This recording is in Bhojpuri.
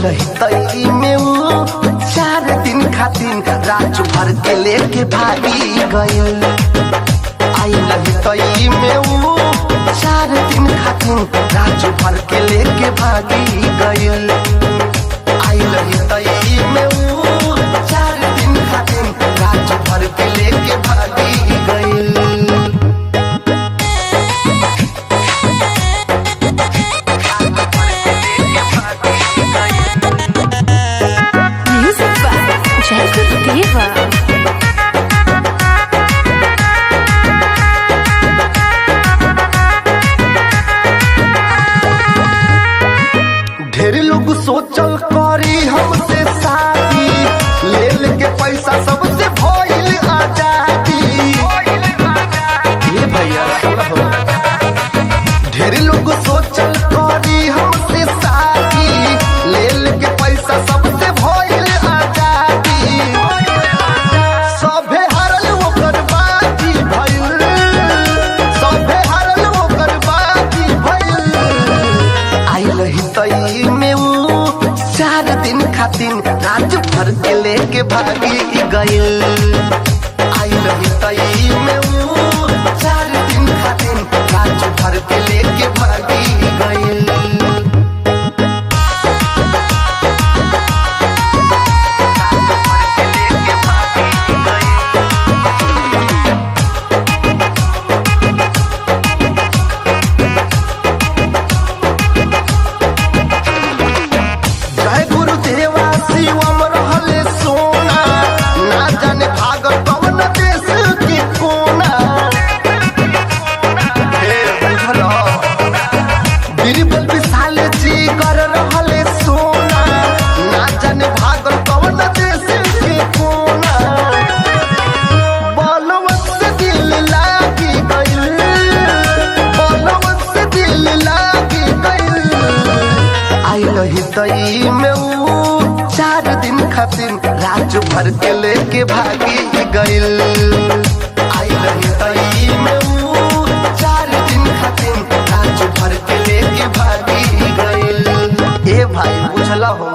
तई में ऊ 4 दिन खातिर राजू भर के लेके भागी गइल। तई में ऊ 4 दिन खातिर राजू भर के लेके भागी गइल। तई में ऊ 4 दिन खातिर राजू भर के लेके भागी गइल। ढेर लोग सोचल करी हमसे शादी, ले लेके पैसा सबसे भइल आजादी। ये भैया ढेर लोग सोचल करी हमसे शादी, ले लेके पैसा सबसे भइल आजादी। सभे हारल ओकर बाकी भइल, सभे हारल ओकर बाकी भइल। तई में ऊ 4 दिन खातिर राजू भर के लेके भागी गइल। तई में ऊ 4 दिन खातिर राजू भर के लेके भागी गइल। तई में ऊ 4 दिन खातिर राजू भर के लेके भागी गइल। तई में ऊ 4 दिन खातिर राजू भर के लेके भागी गइल। ए भाई बुझला हो।